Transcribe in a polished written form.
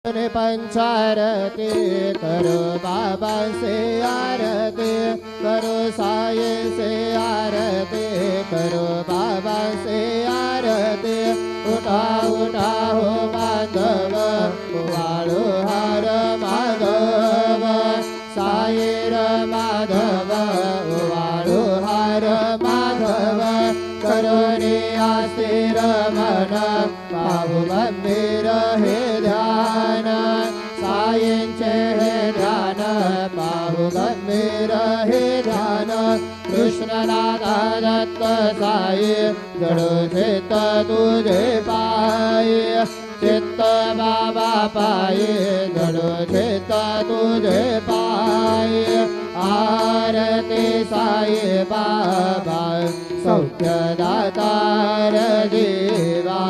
पंचारती करो बाबा से आरती करो साये से आरती करो बाबा से आरती उठा उठा हो माधव वाळो हार माधव सायेर माधव वाळो हार माधव करोनी आस्थिर मन पाहु मंदिर हे ध्यान सायेंचे हे ध्यान पाहु गंभीर हे ध्यान कृष्ण राधा दत्त साई जडो चित्त तुझे पाये चित्त बाबा पाये जडो चित्त तुझे पाये आरती साई बाबा सौख्य दातार देवा